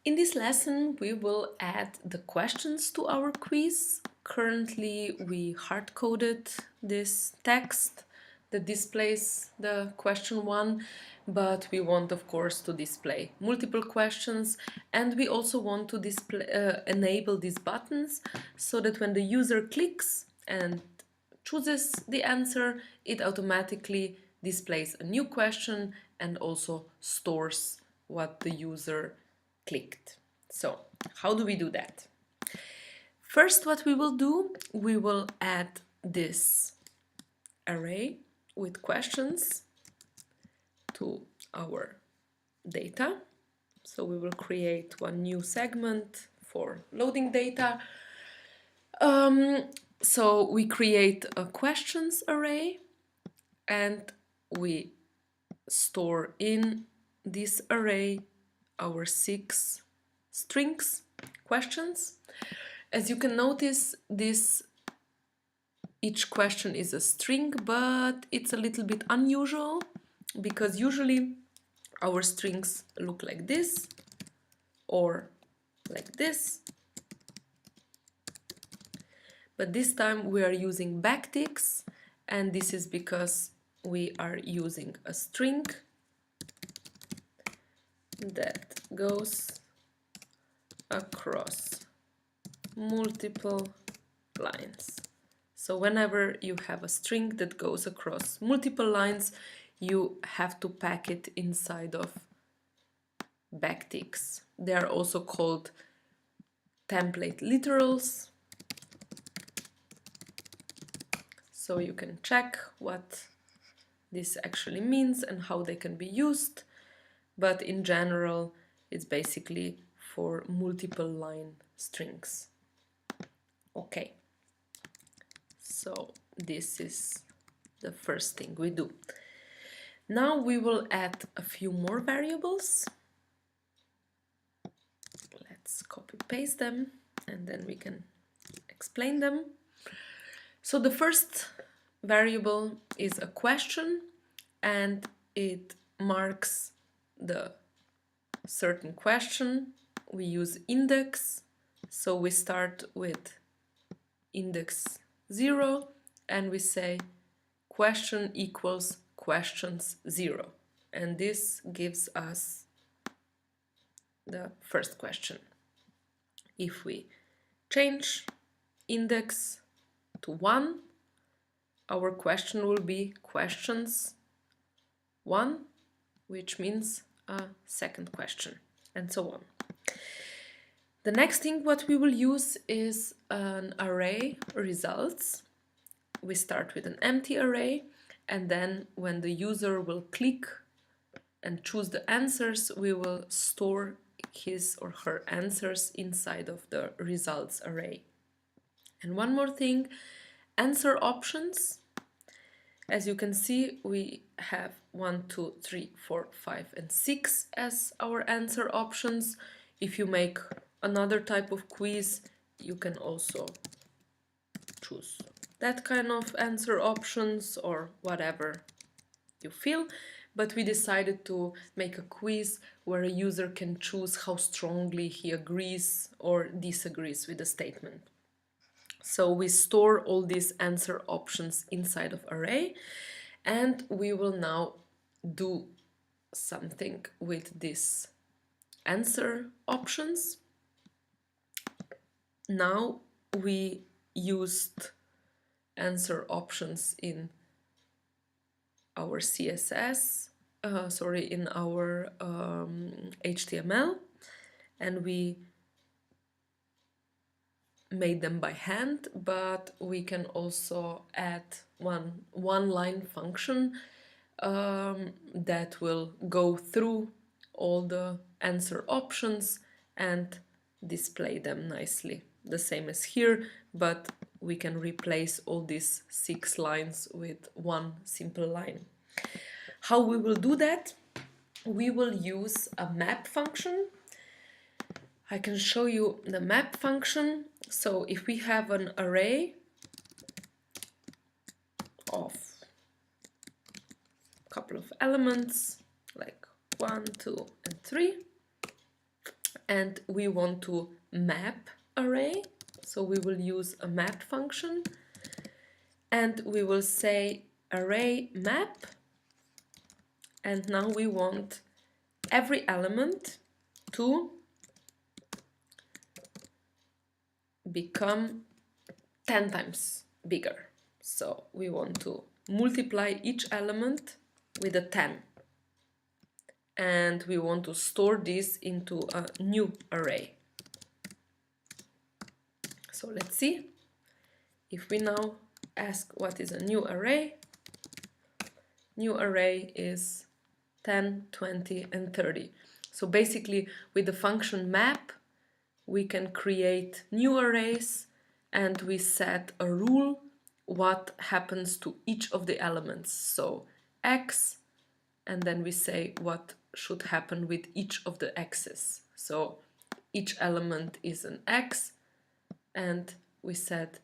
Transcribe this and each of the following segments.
In this lesson, we will add the questions to our quiz. Currently, we hard-coded this text that displays the question 1, but we want, of course, to display multiple questions, and we also want to enable these buttons so that when the user clicks and chooses the answer, it automatically displays a new question and also stores what the user clicked. So, how do we do that? First, what we will do, we will add this array with questions to our data. So we will create one new segment for loading data. So we create a questions array and we store in this array our 6 strings, questions. As you can notice, each question is a string, but it's a little bit unusual because usually our strings look like this or like this. But this time we are using backticks, and this is because we are using a string that goes across multiple lines. So whenever you have a string that goes across multiple lines, you have to pack it inside of backticks. They are also called template literals. So you can check what this actually means and how they can be used. But in general, it's basically for multiple line strings. Okay, so this is the first thing we do. Now we will add a few more variables. Let's copy paste them and then we can explain them. So the first variable is a question and it marks the certain question. We use index, so we start with index 0 and we say question equals questions 0, and this gives us the first question. If we change index to 1, our question will be questions 1, which means a second question, and so on. The next thing what we will use is an array results. We start with an empty array, and then when the user will click and choose the answers, we will store his or her answers inside of the results array. And one more thing, answer options. As you can see, we have 1, 2, 3, 4, 5, and 6 as our answer options. If you make another type of quiz, you can also choose that kind of answer options or whatever you feel. But we decided to make a quiz where a user can choose how strongly he agrees or disagrees with the statement. So we store all these answer options inside of array, and we will now do something with these answer options. Now we used answer options in our CSS, in our HTML, and we made them by hand, but we can also add one line function that will go through all the answer options and display them nicely. The same as here, but we can replace all these 6 lines with one simple line. How we will do that? We will use a map function. I can show you the map function. So if we have an array of couple of elements like 1, 2, and 3, and we want to map array. So we will use a map function, and we will say array map, and now we want every element to become 10 times bigger. So we want to multiply each element with a 10. And we want to store this into a new array. So let's see. If we now ask what is a new array is 10, 20, and 30. So basically with the function map, we can create new arrays and we set a rule what happens to each of the elements. So x, and then we say what should happen with each of the x's. So each element is an x, and we said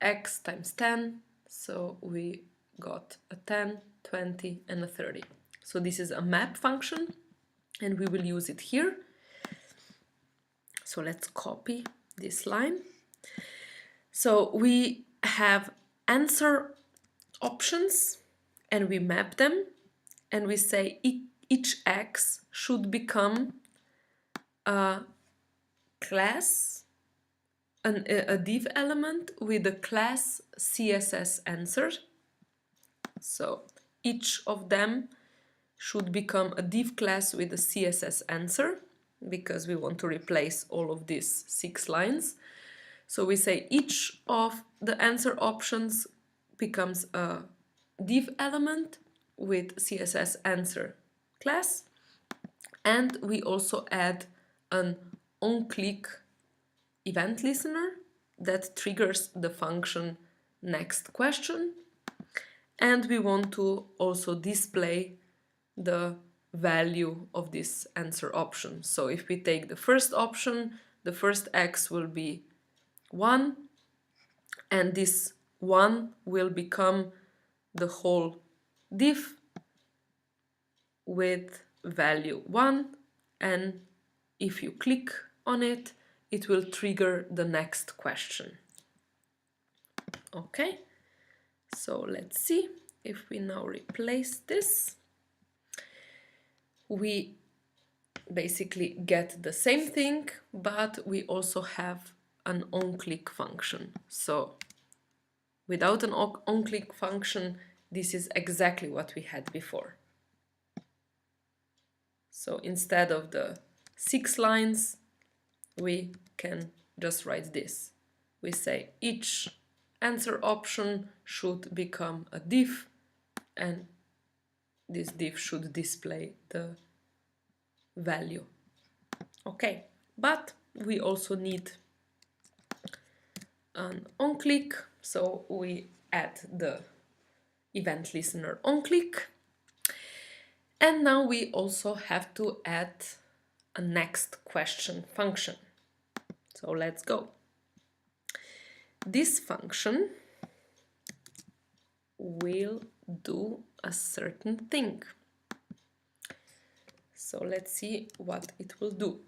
x times 10, so we got a 10, 20, and a 30. So this is a map function, and we will use it here. So let's copy this line. So we have answer options, and we map them, and we say each x should become a class, a div element with a class CSS answer. So each of them should become a div class with a CSS answer, because we want to replace all of these 6 lines. So we say each of the answer options becomes a div element with CSS answer class, and we also add an onClick event listener that triggers the function next question, and we want to also display the value of this answer option. So if we take the first option, the first x will be 1, and this 1 will become the whole div with value 1, and if you click on it, it will trigger the next question. Okay, so let's see if we now replace this. We basically get the same thing, but we also have an onClick function. So without an onClick function, this is exactly what we had before. So instead of the 6 lines, we can just write this. We say each answer option should become a div, and this div should display the value. Okay, but we also need an onClick, so we add the event listener onClick, and now we also have to add a next question function. So let's go. This function will do a certain thing. So let's see what it will do.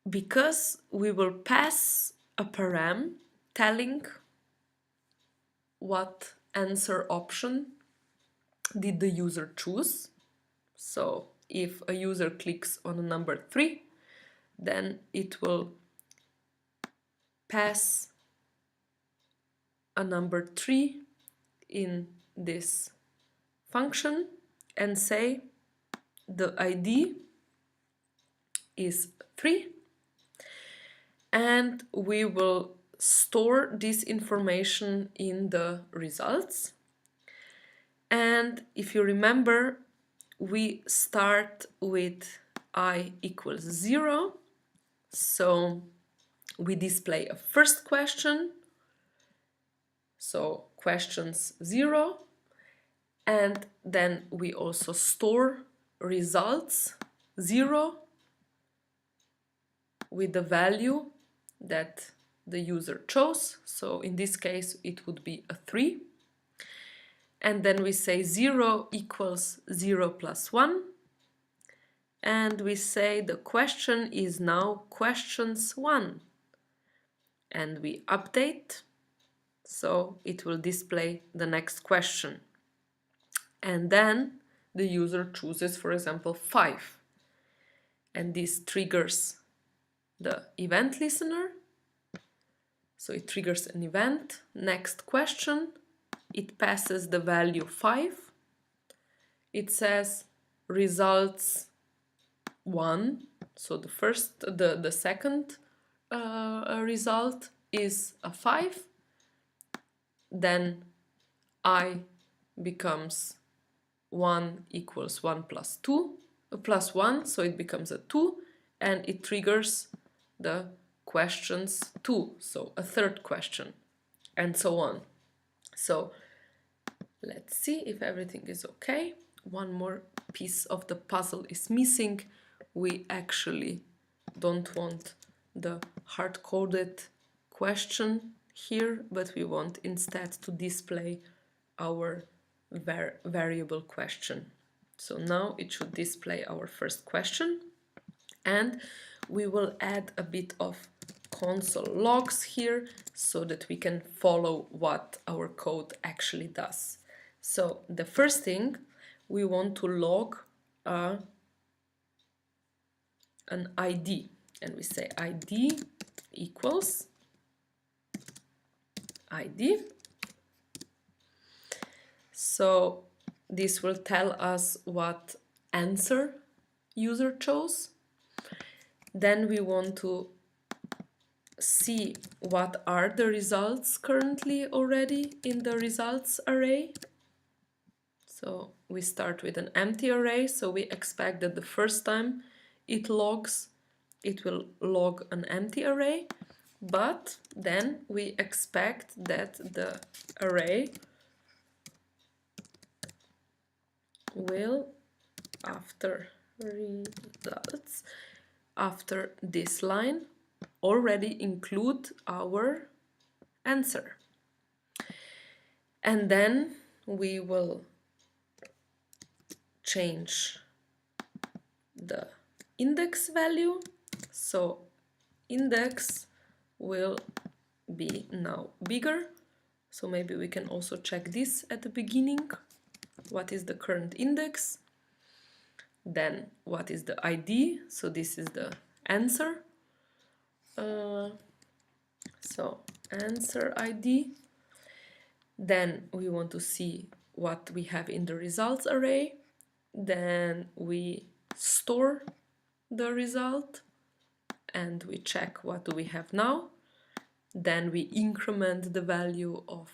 Because we will pass a param telling what answer option did the user choose. So if a user clicks on the number 3, then it will pass a number 3 in this function and say the ID is 3, and we will store this information in the results. And if you remember, we start with I equals 0, so we display a first question, so questions 0, and then we also store results 0 with the value that the user chose. So in this case it would be a 3, and then we say 0 equals 0 plus 1, and we say the question is now questions 1, and we update, so it will display the next question. And then the user chooses, for example, 5, and this triggers the event listener. So it triggers an event, next question, it passes the value 5, it says results 1, so the second result is a 5, then I becomes 1 equals 1 plus 2, plus 1, so it becomes a 2, and it triggers the questions 2, so a third question, and so on. So let's see if everything is okay. One more piece of the puzzle is missing. We actually don't want the hard-coded question here, but we want instead to display our variable question. So now it should display our first question, and we will add a bit of console logs here so that we can follow what our code actually does. So the first thing, we want to log an ID, and we say ID equals ID. So this will tell us what answer user chose. Then we want to see what are the results currently already in the results array. So we start with an empty array, so we expect that the first time it logs, it will log an empty array, but then we expect that the array will, after results, after this line, already include our answer. And then we will change the index value. So index will be now bigger. So maybe we can also check this at the beginning. What is the current index? Then what is the ID? So this is the answer. So answer ID. Then we want to see what we have in the results array. Then we store the result and we check what do we have now. Then we increment the value of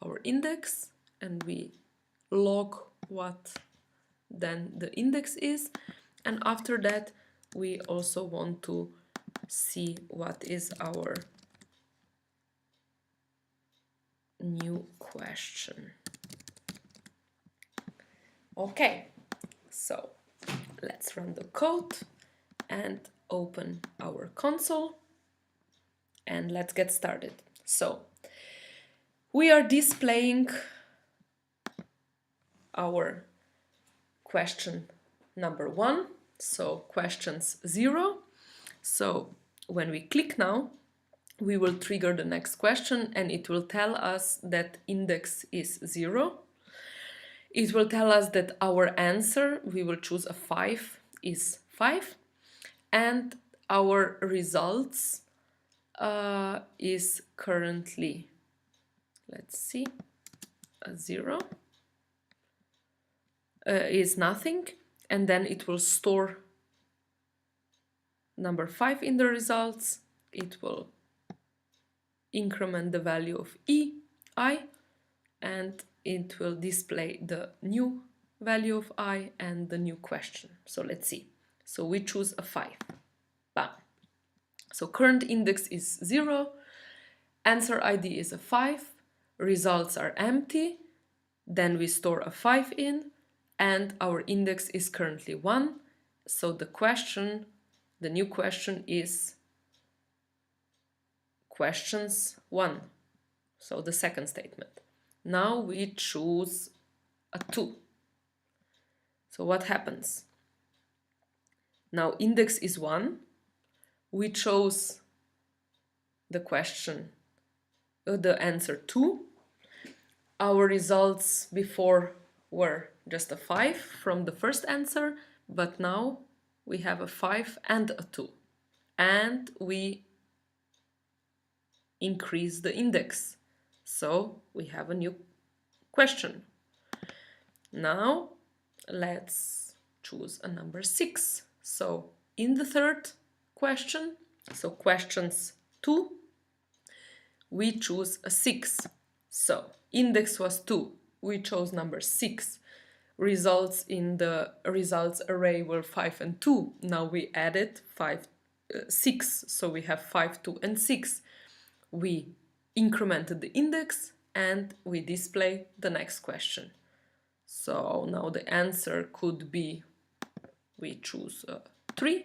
our index and we log what then the index is. And after that we also want to see what is our new question. Okay, so let's run the code and open our console and let's get started. So we are displaying our question number 1, so questions 0. So when we click now, we will trigger the next question and it will tell us that index is 0. It will tell us that our answer, we will choose a 5, is 5, and our results is currently, let's see, a 0, is nothing, and then it will store number 5 in the results. It will increment the value of I, and it will display the new value of I and the new question. So let's see. So we choose a 5. Bam. So current index is 0, answer ID is a 5, results are empty, then we store a 5 in, and our index is currently 1. So the question, the new question is questions 1. So the second statement. Now we choose a 2. So what happens? Now index is 1. We chose the question, the answer 2. Our results before were just a 5 from the first answer, but now we have a 5 and a 2. And we increase the index. So we have a new question. Now let's choose a number 6. So in the third question, so questions 2, we choose a 6. So index was 2. We chose number 6. Results in the results array were 5 and 2. Now we added 6. So we have 5, 2, and 6. We incremented the index and we display the next question. So now the answer could be, we choose 3.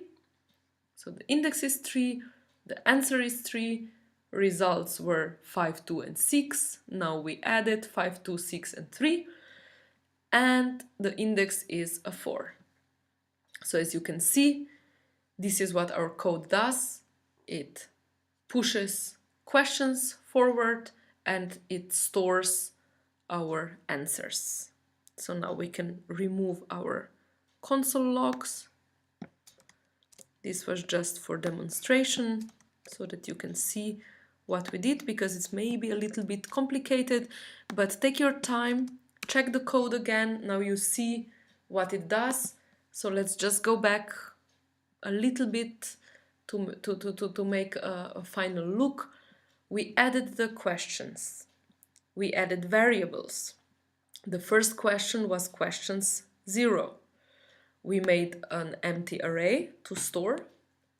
So the index is 3, the answer is 3, results were 5, 2, and 6. Now we added 5, 2, 6, and 3, and the index is a 4. So as you can see, this is what our code does. It pushes questions forward and it stores our answers. So now we can remove our console logs. This was just for demonstration so that you can see what we did, because it's maybe a little bit complicated, but take your time, check the code again. Now you see what it does. So let's just go back a little bit to make a final look. We added the questions. We added variables. The first question was questions 0. We made an empty array to store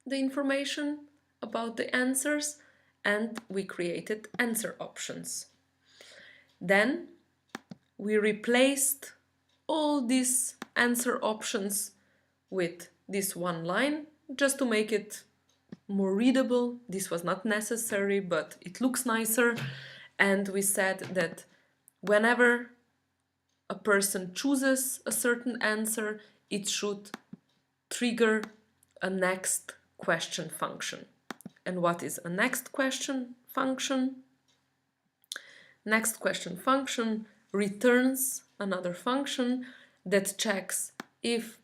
the information about the answers, and we created answer options. Then we replaced all these answer options with this one line just to make it more readable. This was not necessary, but it looks nicer. And we said that whenever a person chooses a certain answer, it should trigger a next question function. And what is a next question function? Next question function returns another function that checks if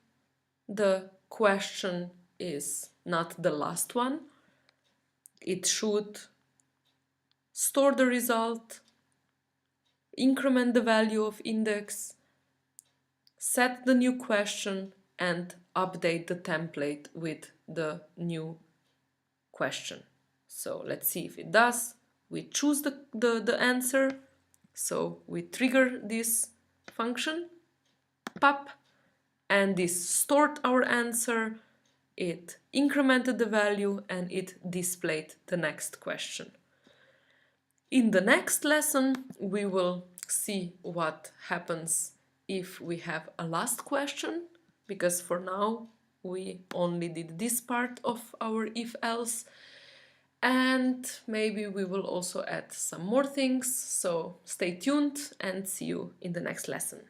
the question is not the last one. It should store the result, increment the value of index, set the new question, and update the template with the new question. So let's see if it does. We choose the answer, so we trigger this function, pop, and this stored our answer, it incremented the value, and it displayed the next question. In the next lesson, we will see what happens if we have a last question, because for now we only did this part of our if-else, and maybe we will also add some more things. So stay tuned and see you in the next lesson.